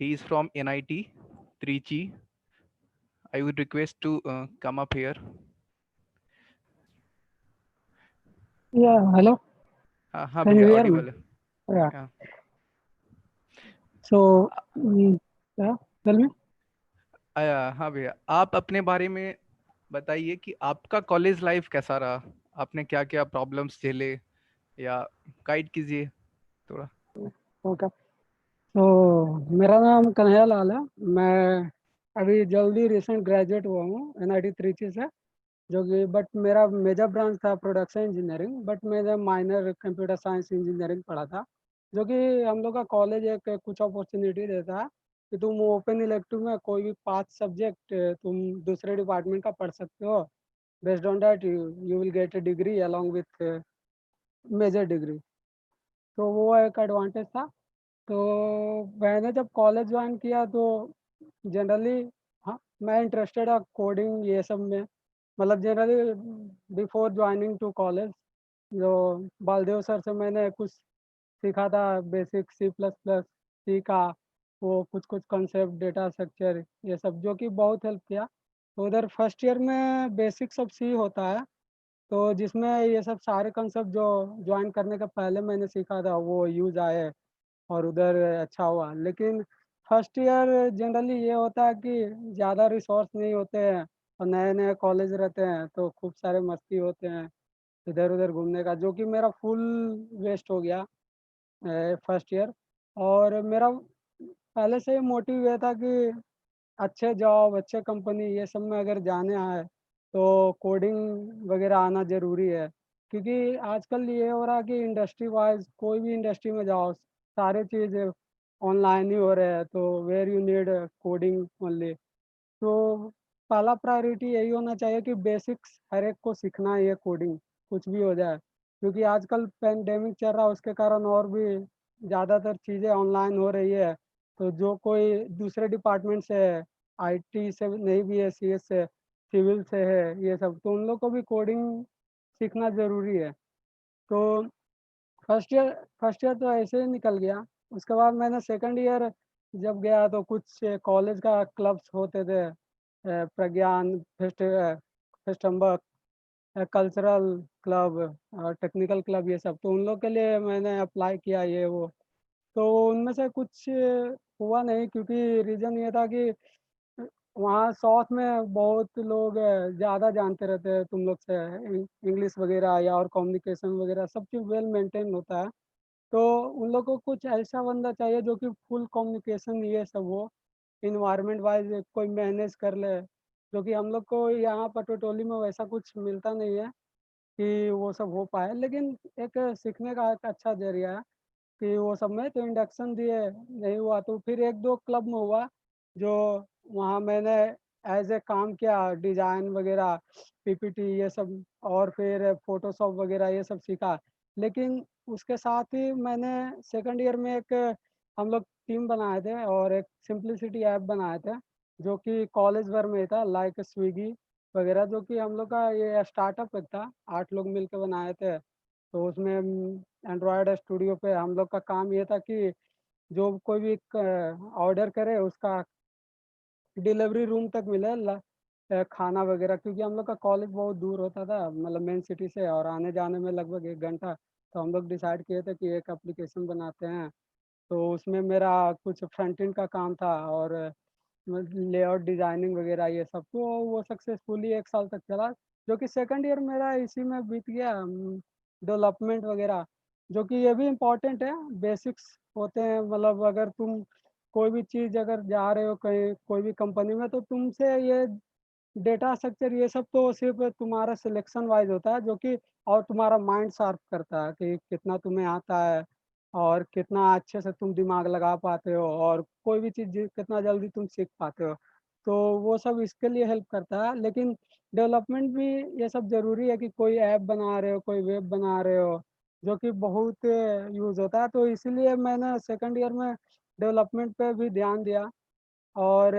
He is from NIT Trichy. I would request to come up here. Yeah, hello. हाँ Can भैया you hear me? Audible है. Yeah. हाँ. So, yeah, tell me. हाँ भैया, आप अपने बारे में बताइए कि आपका कॉलेज लाइफ कैसा रहा. आपने क्या क्या प्रॉब्लम्स झेले, या गाइड कीजिए थोड़ा. ओके। तो मेरा नाम कन्हैया लाल है। मैं अभी जल्दी रिसेंट ग्रेजुएट हुआ हूँ एनआईटी त्रिची से, जो कि बट मेरा मेजर ब्रांच था प्रोडक्शन इंजीनियरिंग, बट मैंने माइनर कंप्यूटर साइंस इंजीनियरिंग पढ़ा था। जो कि हम लोग का कॉलेज एक कुछ अपॉर्चुनिटी देता है कि तुम ओपन इलेक्टिव में कोई भी 5 सब्जेक्ट तुम दूसरे डिपार्टमेंट का पढ़ सकते हो। Based on that you will get a degree along with major degree. तो वो एक एडवांटेज था। तो मैंने जब कॉलेज ज्वाइन किया तो जनरली, हाँ, मैं इंटरेस्टेड है कोडिंग ये सब में। मतलब generally before joining two college, जो बालदेव सर से मैंने कुछ सीखा था, बेसिक सी प्लस प्लस सीखा। वो कुछ कुछ कॉन्सेप्ट डेटा स्ट्रक्चर ये सब, जो कि बहुत हेल्प किया। तो उधर फर्स्ट ईयर में बेसिक सब सी होता है, तो जिसमें ये सब सारे कंसेप्ट जो ज्वाइन करने के पहले मैंने सीखा था वो यूज आए और उधर अच्छा हुआ। लेकिन फर्स्ट ईयर जनरली ये होता है कि ज़्यादा रिसोर्स नहीं होते हैं और नए नए कॉलेज रहते हैं, तो खूब सारे मस्ती होते हैं इधर उधर घूमने का, जो कि मेरा फुल वेस्ट हो गया फर्स्ट ईयर। और मेरा पहले से ही मोटिव ये था कि अच्छे जॉब अच्छे कंपनी ये सब में अगर जाने आए तो कोडिंग वगैरह आना ज़रूरी है। क्योंकि आजकल ये हो रहा है कि इंडस्ट्री वाइज कोई भी इंडस्ट्री में जाओ, सारे चीज़ ऑनलाइन ही हो रहे हैं, तो where you need coding only. तो पहला प्रायोरिटी यही होना चाहिए कि बेसिक्स हर एक को सीखना है, ये कोडिंग कुछ भी हो जाए। क्योंकि आजकल पेंडेमिक चल रहा है, उसके कारण और भी ज़्यादातर चीज़ें ऑनलाइन हो रही है। तो जो कोई दूसरे डिपार्टमेंट से है, आईटी से नहीं भी है, सीएस से, सिविल से है, ये सब, तो उन लोग को भी कोडिंग सीखना ज़रूरी है। तो फर्स्ट ईयर तो ऐसे ही निकल गया। उसके बाद मैंने सेकंड ईयर जब गया तो कुछ कॉलेज का क्लब्स होते थे, प्रज्ञान फेस्टम्बर, कल्चरल क्लब और टेक्निकल क्लब, ये सब, तो उन लोग के लिए मैंने अप्लाई किया ये वो। तो उनमें से कुछ हुआ नहीं, क्योंकि रीज़न ये था कि वहाँ साउथ में बहुत लोग ज़्यादा जानते रहते हैं तुम लोग से, इंग्लिश वगैरह या और कम्युनिकेशन वगैरह सब चीज़ वेल मेंटेन होता है। तो उन लोग को कुछ ऐसा बंदा चाहिए जो कि फुल कम्युनिकेशन ये सब हो, इन्वायरमेंट वाइज कोई मैनेज कर ले, जो कि हम लोग को यहाँ पटोटोली में वैसा कुछ मिलता नहीं है कि वो सब हो पाए। लेकिन एक सीखने का एक अच्छा जरिया है कि वो सब में तो इंडक्शन दिए, नहीं हुआ तो फिर एक दो क्लब में हुआ, जो वहाँ मैंने एज ए काम किया, डिजाइन वगैरह, पीपीटी ये सब, और फिर फोटोशॉप वगैरह ये सब सीखा। लेकिन उसके साथ ही मैंने सेकंड ईयर में एक हम लोग टीम बनाए थे और एक सिंप्लिसिटी ऐप बनाए थे, जो कि कॉलेज भर में ही था, लाइक स्विगी वगैरह, जो कि हम लोग का ये स्टार्टअप था, 8 लोग मिलकर बनाए थे। तो उसमें एंड्रॉयड स्टूडियो पे हम लोग का काम ये था कि जो कोई भी ऑर्डर करे उसका डिलीवरी रूम तक मिले खाना वगैरह। क्योंकि हम लोग का कॉलेज बहुत दूर होता था, मतलब मेन सिटी से, और आने जाने में लगभग 1 घंटा। तो हम लोग डिसाइड किए थे कि एक एप्लीकेशन बनाते हैं। तो उसमें मेरा कुछ फ्रंट एंड का काम था और लेआउट डिजाइनिंग वगैरह ये सब, तो वो सक्सेसफुली 1 साल तक चला। जो कि सेकंड ईयर मेरा इसी में बीत गया, डेवलपमेंट वगैरह, जो कि ये भी इम्पोर्टेंट है, बेसिक्स होते हैं। मतलब अगर तुम कोई भी चीज़ अगर जा रहे हो कहीं कोई भी कंपनी में, तो तुमसे ये डेटा स्ट्रक्चर ये सब तो सिर्फ तुम्हारा सिलेक्शन वाइज होता है, जो कि और तुम्हारा माइंड शार्प करता है कि कितना तुम्हें आता है और कितना अच्छे से तुम दिमाग लगा पाते हो और कोई भी चीज़ कितना जल्दी तुम सीख पाते हो। तो वो सब इसके लिए हेल्प करता है। लेकिन डेवलपमेंट भी ये सब ज़रूरी है कि कोई ऐप बना रहे हो, कोई वेब बना रहे हो, जो कि बहुत यूज़ होता है। तो इसीलिए मैंने सेकंड ईयर में डेवलपमेंट पे भी ध्यान दिया और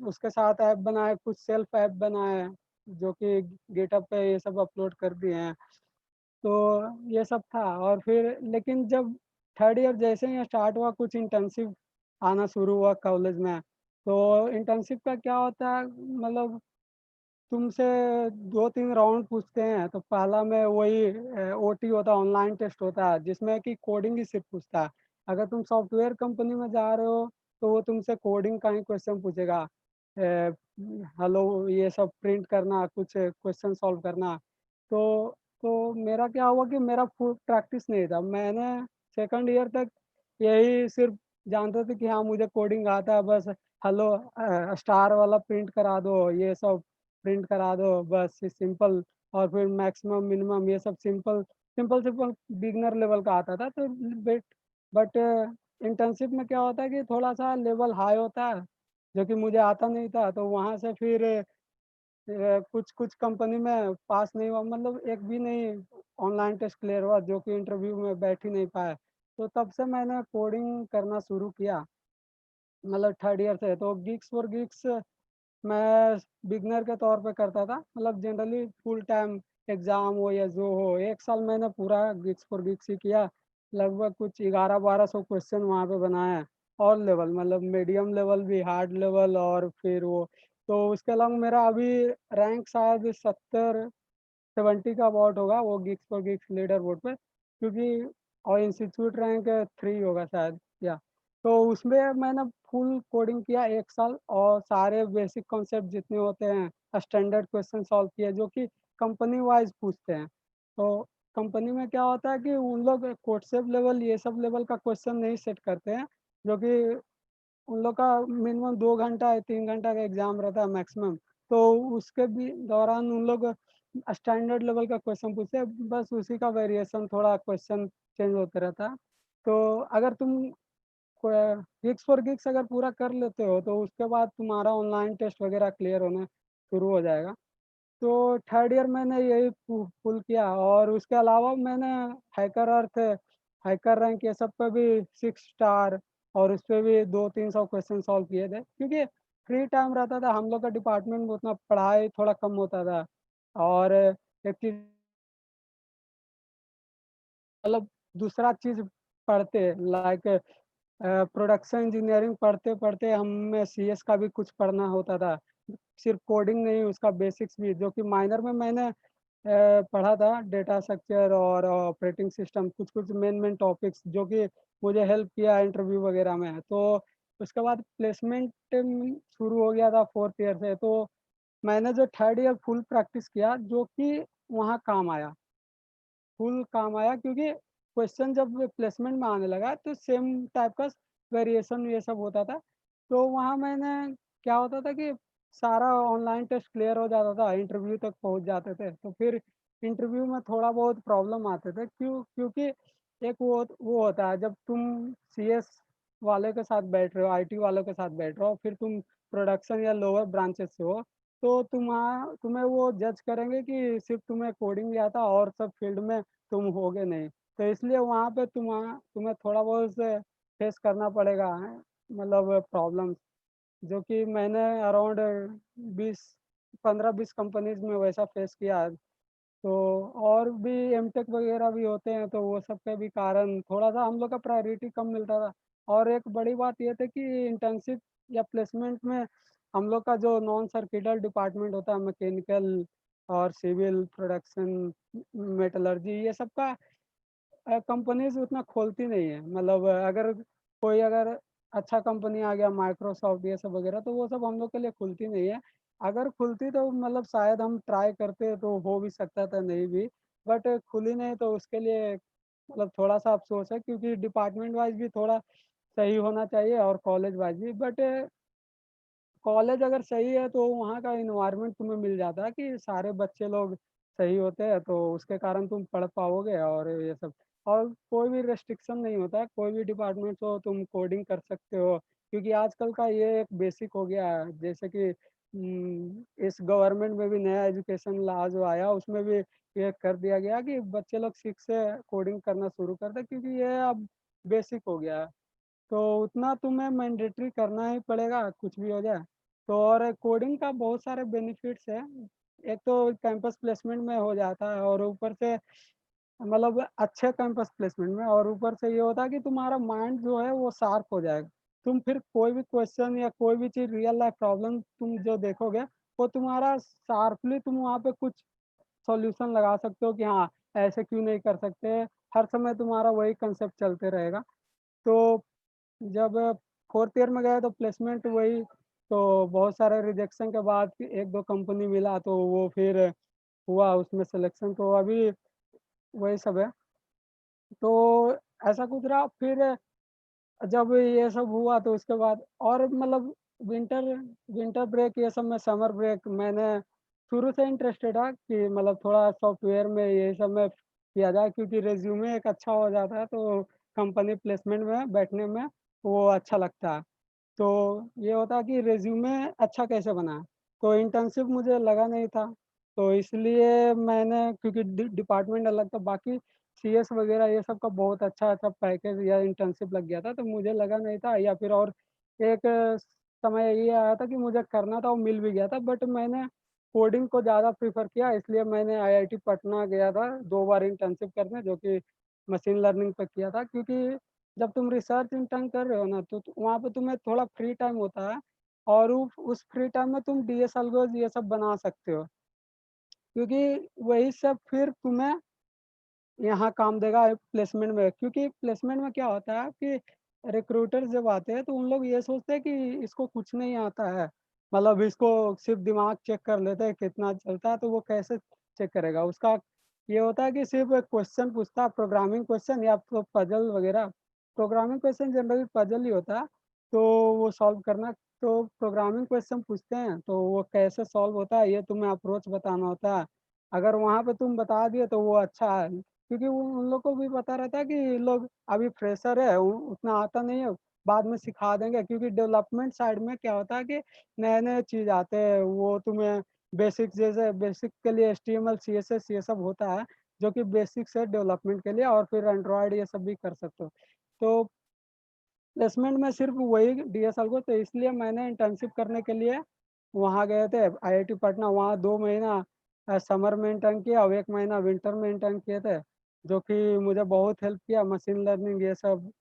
उसके साथ ऐप बनाए, कुछ सेल्फ ऐप बनाए, जो कि गिटहब पे ये सब अपलोड कर दिए हैं। तो ये सब था। और फिर लेकिन जब थर्ड ईयर जैसे ही स्टार्ट हुआ, कुछ इंटर्नशिप आना शुरू हुआ कॉलेज में। तो इंटर्नशिप का क्या होता है, मतलब तुमसे 2-3 राउंड पूछते हैं। तो पहला में वही ओटी होता है, ऑनलाइन टेस्ट होता है, जिसमें कि कोडिंग ही सिर्फ पूछता है। अगर तुम सॉफ्टवेयर कंपनी में जा रहे हो तो वो तुमसे कोडिंग का ही क्वेश्चन पूछेगा। हेलो, ये सब प्रिंट करना, कुछ क्वेश्चन सॉल्व करना। तो मेरा क्या हुआ कि मेरा फुल प्रैक्टिस नहीं था। मैंने सेकंड ईयर तक यही सिर्फ जानते थे कि हाँ मुझे कोडिंग आता है, बस हेलो स्टार वाला प्रिंट करा दो, ये सब प्रिंट करा दो, बस ये सिंपल। और फिर मैक्सिमम मिनिमम ये सब simple simple simple beginner level का आता था। तो बट इंटर्नशिप में क्या होता है कि थोड़ा सा लेवल हाई होता है, जो कि मुझे आता नहीं था। तो वहाँ से फिर कुछ कुछ कंपनी में पास नहीं हुआ, मतलब एक भी नहीं ऑनलाइन टेस्ट क्लियर हुआ, जो कि इंटरव्यू में बैठ ही नहीं पाया। तो तब से मैंने कोडिंग करना शुरू किया, मतलब थर्ड ईयर से। तो गिग्स फॉर गिग्स मैं बिगनर के तौर पे करता था, मतलब जनरली फुल टाइम एग्जाम हो या जो हो, 1 साल मैंने पूरा गिग्स फॉर गिग्स ही किया। लगभग कुछ 1100-1200 क्वेश्चन वहाँ पे बनाए। और लेवल मतलब मीडियम लेवल भी, हार्ड लेवल, और फिर वो। तो उसके अलावा मेरा अभी रैंक शायद 70 का अबाउट होगा वो gigs for gigs leader board पे, क्योंकि और इंस्टीट्यूट रैंक 3 होगा शायद, या। तो उसमें मैंने फुल कोडिंग किया 1 साल, और सारे बेसिक कॉन्सेप्ट जितने होते हैं स्टैंडर्ड क्वेश्चन सॉल्व किए, जो कि कंपनी वाइज पूछते हैं। तो कंपनी में क्या होता है कि उन लोग कोडसेप लेवल ये सब लेवल का क्वेश्चन नहीं सेट करते हैं, जो कि उन लोग का मिनिमम 2 घंटा या 3 घंटा का एग्जाम रहता है मैक्सिमम। तो उसके भी दौरान उन लोग स्टैंडर्ड लेवल का क्वेश्चन पूछते हैं, बस उसी का वेरिएशन, थोड़ा क्वेश्चन चेंज होते रहता है। तो अगर तुम गिग्स फॉर गिग्स अगर पूरा कर लेते हो तो उसके बाद तुम्हारा ऑनलाइन टेस्ट वगैरह क्लियर होना शुरू हो जाएगा। तो थर्ड ईयर मैंने यही फुल किया, और उसके अलावा मैंने हैकर अर्थ, हैकर रैंक, ये सब पे भी 6 स्टार, और उस पे भी 200-300 क्वेश्चन सॉल्व किए थे, क्योंकि फ्री टाइम रहता था हम लोग का डिपार्टमेंट में, उतना पढ़ाई थोड़ा कम होता था। और एक चीज, मतलब दूसरा चीज पढ़ते, लाइक प्रोडक्शन इंजीनियरिंग पढ़ते पढ़ते हमें सीएस का भी कुछ पढ़ना होता था। सिर्फ कोडिंग नहीं, उसका बेसिक्स भी, जो कि माइनर में मैंने पढ़ा था, डेटा स्ट्रक्चर और ऑपरेटिंग सिस्टम, कुछ कुछ मेन मेन टॉपिक्स, जो कि मुझे हेल्प किया इंटरव्यू वगैरह में। तो उसके बाद प्लेसमेंट शुरू हो गया था फोर्थ ईयर से। तो मैंने जो थर्ड ईयर फुल प्रैक्टिस किया, जो कि वहाँ काम आया, फुल काम आया, क्योंकि क्वेश्चन जब प्लेसमेंट में आने लगा तो सेम टाइप का वेरिएशन ये सब होता था। तो वहाँ मैंने, क्या होता था कि सारा ऑनलाइन टेस्ट क्लियर हो जाता था, इंटरव्यू तक पहुँच जाते थे। तो फिर इंटरव्यू में थोड़ा बहुत प्रॉब्लम आते थे, क्योंकि एक वो होता है, जब तुम सीएस वाले के साथ बैठ रहे हो, आईटी वालों के साथ बैठ रहे हो, फिर तुम प्रोडक्शन या लोअर ब्रांचेस से हो, तो तुम्हें वो जज करेंगे कि सिर्फ तुम्हें कोडिंग ही आता और सब फील्ड में तुम होगे नहीं। तो इसलिए वहाँ पे तुम्हें थोड़ा बहुत फेस करना पड़ेगा, मतलब प्रॉब्लम, जो कि मैंने अराउंड 20 15-20 कंपनीज में वैसा फेस किया। तो और भी एमटेक वगैरह भी होते हैं, तो वो सब के भी कारण थोड़ा सा हम लोग का प्रायोरिटी कम मिलता था। और एक बड़ी बात ये थी कि इंटर्नशिप या प्लेसमेंट में हम लोग का जो नॉन सर्किटल डिपार्टमेंट होता है, मैकेनिकल और सिविल, प्रोडक्शन, मेटलर्जी, ये सब का कंपनीज उतना खोलती नहीं है। मतलब अगर अच्छा कंपनी आ गया, माइक्रोसॉफ्ट ये सब वगैरह, तो वो सब हम लोग के लिए खुलती नहीं है। अगर खुलती तो मतलब शायद हम ट्राई करते तो हो भी सकता था, नहीं भी। बट खुली नहीं, तो उसके लिए मतलब थोड़ा सा अफसोस है, क्योंकि डिपार्टमेंट वाइज भी थोड़ा सही होना चाहिए और कॉलेज वाइज भी। बट कॉलेज अगर सही है तो वहाँ का इन्वायरमेंट तुम्हें मिल जाता है कि सारे बच्चे लोग सही होते हैं, तो उसके कारण तुम पढ़ पाओगे और ये सब। और कोई भी रेस्ट्रिक्शन नहीं होता है, कोई भी डिपार्टमेंट हो तुम कोडिंग कर सकते हो, क्योंकि आजकल का ये एक बेसिक हो गया है। जैसे कि इस गवर्नमेंट में भी नया एजुकेशन लॉ जो आया, उसमें भी ये कर दिया गया कि बच्चे लोग 6 से कोडिंग करना शुरू कर दे, क्योंकि ये अब बेसिक हो गया है। तो उतना तुम्हें मैंडेटरी करना ही पड़ेगा, कुछ भी हो जाए। तो और कोडिंग का बहुत सारे बेनिफिट्स है। एक तो कैंपस प्लेसमेंट में हो जाता है, और ऊपर से मतलब अच्छे कैंपस प्लेसमेंट में, और ऊपर से ये होता है कि तुम्हारा माइंड जो है वो शार्प हो जाएगा। तुम फिर कोई भी क्वेश्चन या कोई भी चीज़ रियल लाइफ प्रॉब्लम तुम जो देखोगे, वो तुम्हारा शार्पली तुम वहाँ पे कुछ सॉल्यूशन लगा सकते हो कि हाँ, ऐसे क्यों नहीं कर सकते। हर समय तुम्हारा वही कंसेप्ट चलते रहेगा। तो जब 4th ईयर में गए तो प्लेसमेंट वही, तो बहुत सारे रिजेक्शन के बाद फिर 1-2 कंपनी मिला, तो वो फिर हुआ उसमें सिलेक्शन, तो अभी वही सब है। तो ऐसा कुछ रहा, फिर जब ये सब हुआ तो उसके बाद और मतलब विंटर विंटर ब्रेक ये सब में, समर ब्रेक मैंने शुरू से इंटरेस्टेड था कि मतलब थोड़ा सॉफ्टवेयर में ये सब में किया जाए, क्योंकि रिज्यूमे एक अच्छा हो जाता है तो कंपनी प्लेसमेंट में बैठने में वो अच्छा लगता है। तो ये होता कि रिज्यूमे अच्छा कैसे बनाएं, तो इंटर्नशिप मुझे लगा नहीं था, तो इसलिए मैंने, क्योंकि डिपार्टमेंट अलग था, बाकी सीएस वगैरह ये सब का बहुत अच्छा अच्छा पैकेज या इंटर्नशिप लग गया था, तो मुझे लगा नहीं था, या फिर और एक समय ये आया था कि मुझे करना था, वो मिल भी गया था, बट मैंने कोडिंग को ज़्यादा प्रीफर किया, इसलिए मैंने आईआईटी पटना गया था 2 बार इंटर्नशिप करने, जो कि मशीन लर्निंग पे किया था। क्योंकि जब तुम रिसर्च इंटर्न कर रहे हो ना, तो वहाँ पे तुम्हें थोड़ा फ्री टाइम होता है, और उस फ्री टाइम में तुम डीएस एल्गोरिथम ये सब बना सकते हो, क्योंकि वही सब फिर तुम्हें यहाँ काम देगा प्लेसमेंट में। क्योंकि प्लेसमेंट में क्या होता है कि रिक्रूटर जब आते हैं तो उन लोग ये सोचते हैं कि इसको कुछ नहीं आता है, मतलब इसको सिर्फ दिमाग चेक कर लेते हैं कितना चलता है, तो वो कैसे चेक करेगा। उसका ये होता है कि सिर्फ एक क्वेश्चन पूछता है, प्रोग्रामिंग क्वेश्चन या तो पजल वगैरह। प्रोग्रामिंग क्वेश्चन जनरली पजल ही होता है, तो वो सॉल्व करना। तो प्रोग्रामिंग क्वेश्चन पूछते हैं तो वो कैसे सॉल्व होता है ये तुम्हें अप्रोच बताना होता है। अगर वहाँ पे तुम बता दिए तो वो अच्छा है, क्योंकि वो उन लोग को भी पता रहता है कि ये लोग अभी फ्रेशर है, उतना आता नहीं है, बाद में सिखा देंगे। क्योंकि डेवलपमेंट साइड में क्या होता है कि नए नए चीज़ आते हैं, वो तुम्हें बेसिक, जैसे बेसिक के लिए HTML CSS ये सब होता है, जो कि बेसिक्स है डेवलपमेंट के लिए, और फिर एंड्रॉयड ये सब भी कर सकते हो। तो प्लेसमेंट में सिर्फ वही DSL को, तो इसलिए मैंने इंटर्नशिप करने के लिए वहाँ गए थे आईआईटी पटना। वहाँ 2 महीना समर में इंटर्न किया और 1 महीना विंटर में इंटर्न किए थे, जो कि मुझे बहुत हेल्प किया। मशीन लर्निंग ये सब,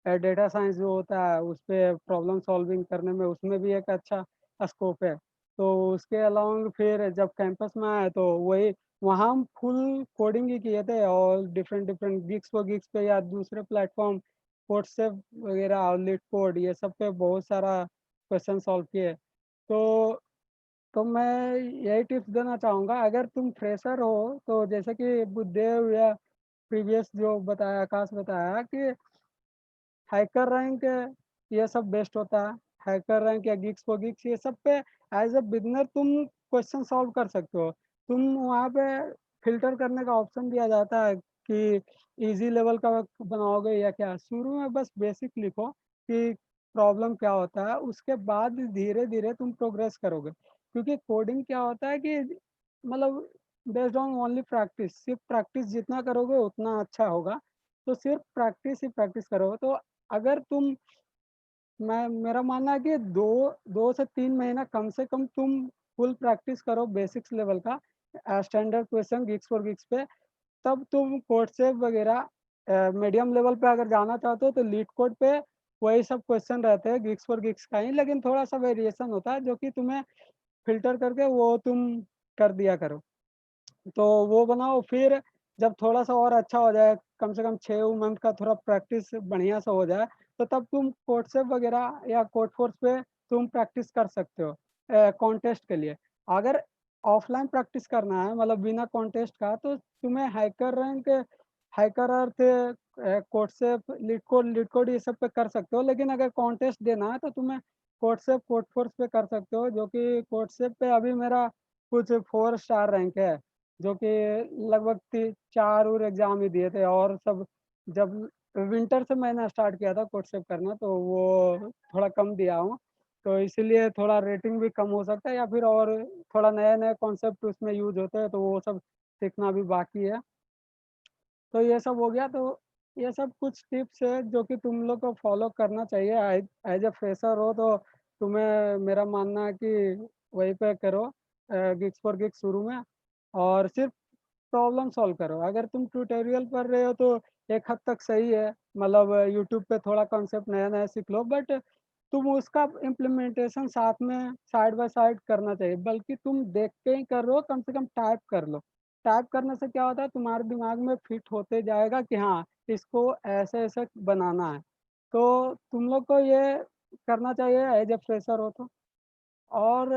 डेटा साइंस जो होता है उस पर प्रॉब्लम सॉल्विंग करने में, उसमें भी एक अच्छा स्कोप है। तो उसके अलावा फिर जब कैंपस में आए तो वही, वहाँ हम फुल कोडिंग ही किए थे, और डिफरेंट डिफरेंट गिग्स पे या दूसरे प्लेटफॉर्म, व्हाट्सएप वगैरह और लीड कोड ये सब पे बहुत सारा क्वेश्चन सॉल्व किए। तो तो मैं यही टिप्स देना चाहूँगा, अगर तुम फ्रेशर हो तो जैसे कि बुद्धदेव या प्रीवियस जो बताया, आकाश बताया कि हैकर रैंक ये सब बेस्ट होता है। हैकर रैंक या गिग्स फॉर गिग्स ये सब पे एज अ बिगनर तुम क्वेश्चन सॉल्व कर सकते हो। तुम वहाँ पे फिल्टर करने का ऑप्शन दिया जाता है कि इजी लेवल का बनाओगे या क्या। शुरू में बस बेसिक लिखो कि प्रॉब्लम क्या होता है, उसके बाद धीरे धीरे तुम प्रोग्रेस करोगे। क्योंकि कोडिंग क्या होता है कि मतलब बेस्ड ऑन ओनली प्रैक्टिस, सिर्फ प्रैक्टिस जितना करोगे उतना अच्छा होगा। तो सिर्फ प्रैक्टिस ही प्रैक्टिस करोगे। तो अगर तुम, मैं मेरा मानना है कि 2 से 3 महीना कम से कम तुम फुल प्रैक्टिस करो बेसिक्स लेवल का, standard question gigs for gigs पे। तब तुम कोड से वगैरह मीडियम लेवल पे अगर जाना चाहते हो तो लीड कोड पे वही सब क्वेश्चन रहते हैं गिग्स फॉर गिग्स का ही, लेकिन थोड़ा सा वेरिएशन होता है जो कि तुम्हें फिल्टर करके वो तुम कर दिया करो। तो वो बनाओ, फिर जब थोड़ा सा और अच्छा हो जाए, कम से कम 6 मंथ का थोड़ा प्रैक्टिस बढ़िया सा हो जाए, तो तब तुम कोडसेप वगैरह या कोड फोर्स पे तुम प्रैक्टिस कर सकते हो कॉन्टेस्ट के लिए। अगर ऑफलाइन प्रैक्टिस करना है मतलब बिना कॉन्टेस्ट का, तो तुम्हें हैकर रैंक, हैकर अर्थ, कोडसेप, लीड कोड ये सब पे कर सकते हो। लेकिन अगर कॉन्टेस्ट देना है तो तुम्हें कोडसेप कोड फोर्स पे कर सकते हो, जो कि कोडसेप पे अभी मेरा कुछ 4 स्टार रैंक है, जो कि लगभग 4 और एग्जाम ही दिए थे। और सब जब विंटर से मैंने स्टार्ट किया था कोर्सशिप करना, तो वो थोड़ा कम दिया हूँ, तो इसीलिए थोड़ा रेटिंग भी कम हो सकता है, या फिर और थोड़ा नए नए कॉन्सेप्ट उसमें यूज होते हैं, तो वो सब सीखना भी बाकी है। तो ये सब हो गया। तो ये सब कुछ टिप्स है जो कि तुम लोग को फॉलो करना चाहिए। एज ए फ्रेशर हो तो तुम्हें, मेरा मानना है कि वहीं पे करो गिग्स फॉर गिग्स शुरू में, और सिर्फ प्रॉब्लम सॉल्व करो। अगर तुम ट्यूटोरियल पढ़ रहे हो तो एक हद तक सही है, मतलब यूट्यूब पे थोड़ा कॉन्सेप्ट नया नया सीख लो, बट तुम उसका इम्प्लीमेंटेशन साथ में साइड बाय साइड करना चाहिए, बल्कि तुम देख के ही कर रहे हो, कम से कम टाइप कर लो। टाइप करने से क्या होता है, तुम्हारे दिमाग में फिट होते जाएगा कि हाँ इसको ऐसे ऐसे बनाना है। तो तुम लोग को ये करना चाहिए एज ए फ्रेशर हो तो। और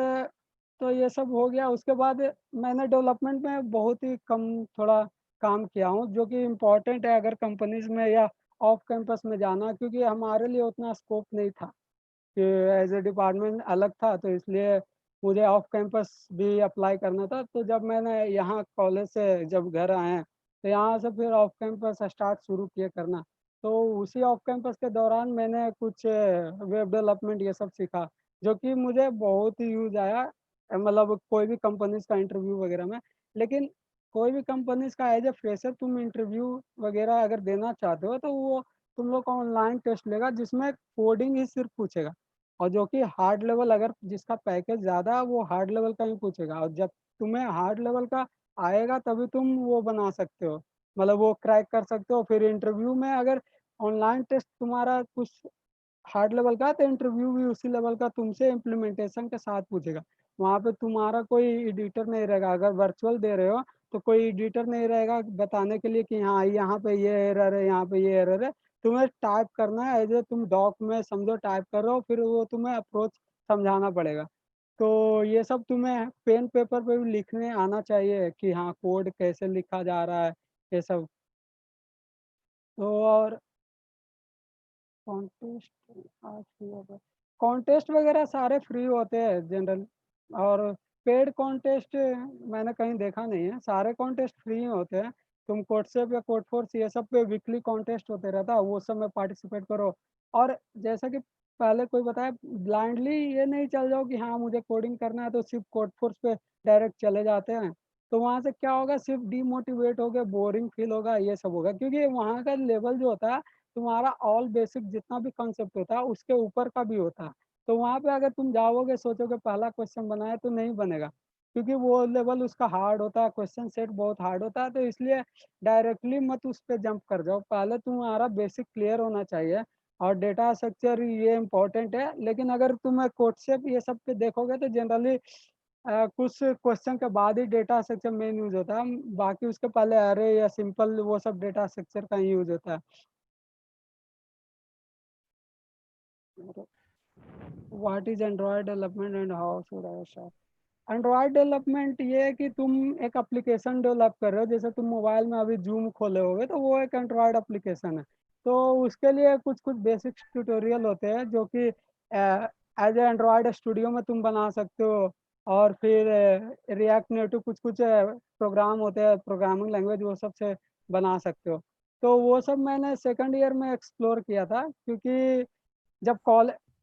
तो ये सब हो गया। उसके बाद मैंने डेवलपमेंट में बहुत ही कम थोड़ा काम किया हूँ, जो कि इम्पोर्टेंट है अगर कंपनीज में या ऑफ कैंपस में जाना, क्योंकि हमारे लिए उतना स्कोप नहीं था कि एज ए डिपार्टमेंट अलग था, तो इसलिए मुझे ऑफ कैंपस भी अप्लाई करना था। तो जब मैंने यहाँ कॉलेज से जब घर आए हैं, तो यहाँ से फिर ऑफ कैंपस स्टार्ट शुरू किए करना। तो उसी ऑफ कैंपस के दौरान मैंने कुछ वेब डेवलपमेंट ये सब सीखा, जो कि मुझे बहुत ही यूज आया, मतलब कोई भी कंपनीज का इंटरव्यू वगैरह में। लेकिन कोई भी कंपनीज का एज ए फ्रेशर तुम इंटरव्यू वगैरह अगर देना चाहते हो, तो वो तुम लोग का ऑनलाइन टेस्ट लेगा, जिसमें कोडिंग ही सिर्फ पूछेगा, और जो कि हार्ड लेवल, अगर जिसका पैकेज ज़्यादा है वो हार्ड लेवल का ही पूछेगा, और जब तुम्हें हार्ड लेवल का आएगा तभी तुम वो बना सकते हो, मतलब वो क्रैक कर सकते हो। फिर इंटरव्यू में अगर ऑनलाइन टेस्ट तुम्हारा कुछ हार्ड लेवल का, तो इंटरव्यू भी उसी लेवल का तुमसे इम्प्लीमेंटेशन के साथ पूछेगा। वहाँ पे तुम्हारा कोई एडिटर नहीं रहेगा, अगर वर्चुअल दे रहे हो तो कोई एडिटर नहीं रहेगा बताने के लिए कि हाँ यहाँ पे ये एरर है, यहाँ पे ये एरर है। तुम्हें टाइप करना है, एज ए तुम डॉक में समझो टाइप कर रहे हो, फिर वो तुम्हें अप्रोच समझाना पड़ेगा। तो ये सब तुम्हें पेन पेपर पे भी लिखने आना चाहिए कि हाँ कोड कैसे लिखा जा रहा है, ये सब। तो और कॉन्टेस्ट आज फ्री होगा, कॉन्टेस्ट वगैरह सारे फ्री होते हैं जनरल। और पेड कॉन्टेस्ट मैंने कहीं देखा नहीं है, सारे कॉन्टेस्ट फ्री होते हैं। तुम कोडसेप या कोडफोर्स ये सब पे वीकली कॉन्टेस्ट होते रहता है, वो सब में पार्टिसिपेट करो। और जैसा कि पहले कोई बताया, ब्लाइंडली ये नहीं चल जाओ कि हाँ मुझे कोडिंग करना है तो सिर्फ कोडफोर्स पे डायरेक्ट चले जाते हैं। तो वहाँ से क्या होगा, सिर्फ डीमोटिवेट हो गए, बोरिंग फील होगा, ये सब होगा, क्योंकि वहाँ का लेवल जो होता है तुम्हारा ऑल बेसिक जितना भी कॉन्सेप्ट होता है उसके ऊपर का भी होता है। तो वहाँ पे अगर तुम जाओगे सोचोगे पहला क्वेश्चन बनाए, तो नहीं बनेगा, क्योंकि वो लेवल उसका हार्ड होता है, क्वेश्चन सेट बहुत हार्ड होता है। तो इसलिए डायरेक्टली मत उस पर जंप कर जाओ, पहले तुम्हारा बेसिक क्लियर होना चाहिए। और डेटा स्ट्रक्चर ये इम्पोर्टेंट है, लेकिन अगर तुम कोड से ये सब पे देखोगे तो जनरली कुछ क्वेश्चन के बाद ही डेटा स्ट्रक्चर मेन यूज होता है, बाकी उसके पहले अरे या सिंपल वो सब डेटा स्ट्रक्चर का ही यूज होता है। What is Android development and how should I start? Android development ये है कि तुम एक एप्लीकेशन डेवलप कर रहे हो, जैसे तुम मोबाइल में अभी जूम खोले होगे तो वो एक एंड्रॉयड एप्लीकेशन है। तो उसके लिए कुछ कुछ बेसिक ट्यूटोरियल होते हैं, जो कि एज ए एंड्रॉयड स्टूडियो में तुम बना सकते हो। और फिर रिएक्ट नेटिव कुछ कुछ प्रोग्राम होते हैं, प्रोग्रामिंग लैंग्वेज, वो सब से बना सकते हो। तो वो सब मैंने सेकंड ईयर में एक्सप्लोर किया था, क्योंकि जब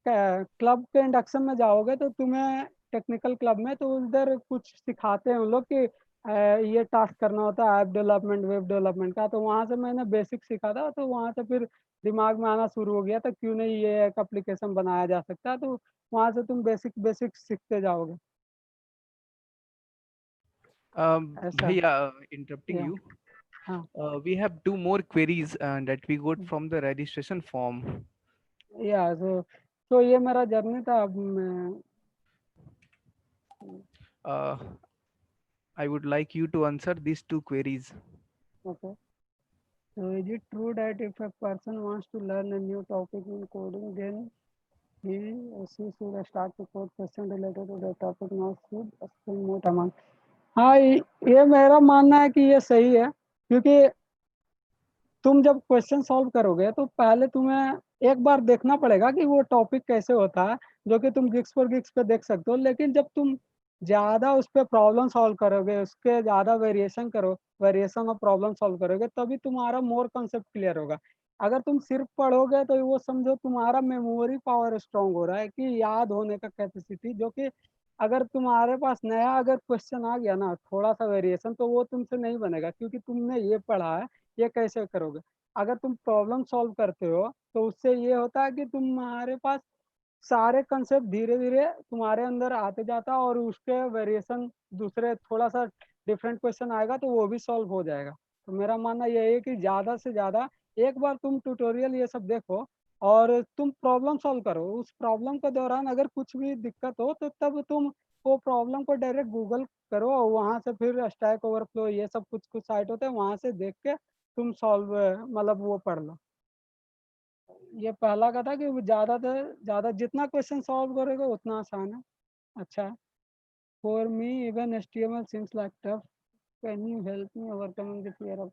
क्लब के इंडक्शन में जाओगे तो तुम्हें टेक्निकल क्लब में तो उधर कुछ सिखाते हैं उन लोग कि ये टास्क करना होता है ऐप डेवलपमेंट वेब डेवलपमेंट का। तो वहाँ से मैंने बेसिक सीखा था, तो वहाँ से फिर दिमाग में आना शुरू हो गया था क्यों नहीं ये एक एप्लीकेशन बनाया जा सकता है। तो वहाँ से तुम बेसिक बेसिक सीखते जाओगे। ऐसा है। Bhaiya, interrupting या you. हाँ We have two more queries that we got from the registration form. या तो ये मेरा जर्नी था। अब मैं Uh, I would like you to answer these two queries. Okay. So is it true that if a person wants to learn a new topic in coding, then he or she should start to code question related to the topic, not should spend more time on? हाँ, ये मेरा मानना है कि ये सही है, क्योंकि तुम जब क्वेश्चन सॉल्व करोगे तो पहले तुम्हें एक बार देखना पड़ेगा कि वो टॉपिक कैसे होता है, जो कि तुम गिग्स फॉर गिग्स पे देख सकते हो। लेकिन जब तुम ज्यादा उस पर प्रॉब्लम सॉल्व करोगे, उसके ज्यादा वेरिएशन ऑफ प्रॉब्लम सॉल्व करोगे, तभी तुम्हारा मोर कॉन्सेप्ट क्लियर होगा। अगर तुम सिर्फ पढ़ोगे तो वो समझो तुम्हारा मेमोरी पावर स्ट्रांग हो रहा है, कि याद होने का कैपेसिटी, जो कि अगर तुम्हारे पास नया अगर क्वेश्चन आ गया ना थोड़ा सा वेरिएशन, तो वो तुमसे नहीं बनेगा, क्योंकि तुमने ये पढ़ा है, ये कैसे करोगे। अगर तुम प्रॉब्लम सॉल्व करते हो तो उससे ये होता है कि तुम्हारे पास सारे कंसेप्ट धीरे धीरे तुम्हारे अंदर आते जाता है, और उसके वेरिएशन दूसरे थोड़ा सा डिफरेंट क्वेश्चन आएगा तो वो भी सॉल्व हो जाएगा। तो मेरा मानना यही है कि ज़्यादा से ज़्यादा एक बार तुम ट्यूटोरियल ये सब देखो और तुम प्रॉब्लम सॉल्व करो। उस प्रॉब्लम के दौरान अगर कुछ भी दिक्कत हो तो तब तुम वो प्रॉब्लम को डायरेक्ट गूगल करो और वहाँ से फिर स्टैक ओवरफ्लो ये सब कुछ कुछ साइट होते हैं, वहाँ से देख के तुम सॉल्व मतलब वो पढ़ लो। ये पहला का था कि ज़्यादा से ज़्यादा जितना क्वेश्चन सॉल्व करोगे उतना आसान है। अच्छा, for me even HTML seems like tough, can you help me overcoming the fear of.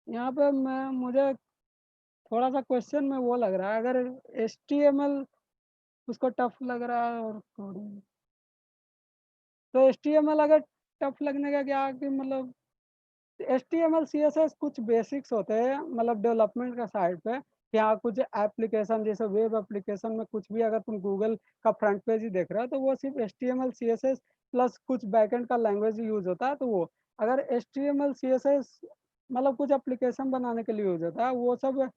यहाँ पे मैं मुझे थोड़ा सा क्वेश्चन में वो लग रहा है, अगर एचटीएमएल उसको टफ लग रहा है और कोडिंग, तो एचटीएमएल अगर टफ लगने का क्या कि मतलब HTML CSS कुछ बेसिक्स होते हैं मतलब डेवलपमेंट का साइड पे, यहाँ कुछ एप्लीकेशन जैसे वेब एप्लीकेशन में कुछ भी अगर तुम गूगल का फ्रंट पेज ही देख रहे हो तो वो सिर्फ HTML CSS प्लस कुछ बैकएंड का लैंग्वेज यूज होता है। तो वो अगर HTML CSS मतलब कुछ एप्लीकेशन बनाने के लिए यूज होता है, वो सब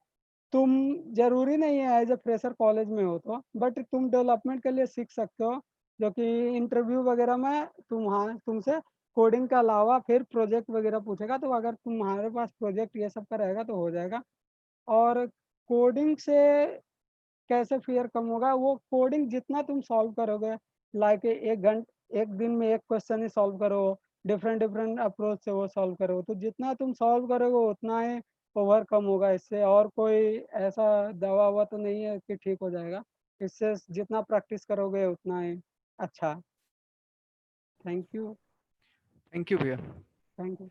तुम जरूरी नहीं है एज ए फ्रेशर कॉलेज में हो तो, बट तुम डेवलपमेंट के लिए सीख सकते हो, जो कि इंटरव्यू वगैरह में तुमसे कोडिंग के अलावा फिर प्रोजेक्ट वगैरह पूछेगा, तो अगर तुम्हारे पास प्रोजेक्ट ये सब का रहेगा तो हो जाएगा। और कोडिंग से कैसे फियर कम होगा, वो कोडिंग जितना तुम सॉल्व करोगे, लाइक एक दिन में एक क्वेश्चन ही सॉल्व करो, डिफरेंट डिफरेंट अप्रोच से वो सॉल्व करो, तो जितना तुम सॉल्व करोगे उतना ही ओवरकम होगा इससे। और कोई ऐसा दवा हुआ तो नहीं है कि ठीक हो जाएगा, इससे जितना प्रैक्टिस करोगे उतना ही अच्छा। Thank you. थैंक यू भैया। Thank you.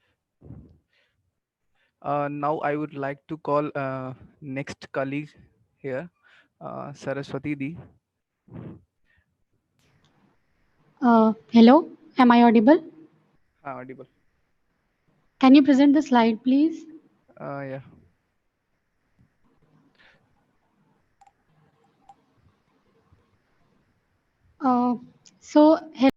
Now I would like to call next colleague here, Saraswati Di. Hello, am I audible? Audible. Can you present the slide, please? Yeah. Uh, so